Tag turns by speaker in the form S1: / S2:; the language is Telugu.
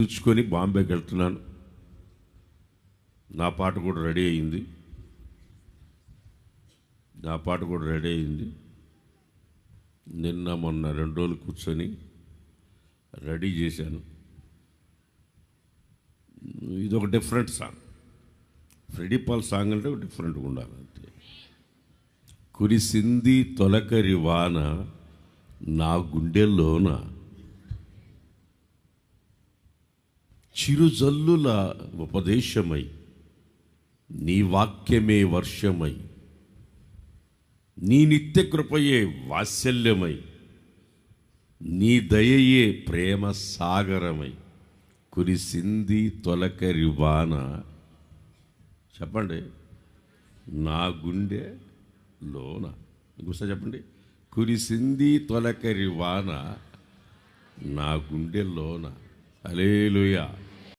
S1: ముగించుకొని బాంబేకి వెళ్తున్నాను. నా పాట కూడా రెడీ అయింది. నిన్న మొన్న 2 రోజులు కూర్చొని రెడీ చేశాను. ఇదొక different song. Freddie Paul song అంటే డిఫరెంట్గా ఉండాలి అంతే. కురిసింది తొలకరి వాన నా గుండెల్లోన, చిరుజల్లుల ఉపదేశమై నీ వాక్యమే వర్షమై, నీ నిత్య కృపయే వాత్సల్యమై, నీ దయయే ప్రేమ సాగరమై, కురిసింది తొలకరి వాన. చెప్పండి, నా గుండె లోన. ఇంకోసారి చెప్పండి, కురిసింది తొలకరి వాన నా గుండె లోన. హల్లెలూయా.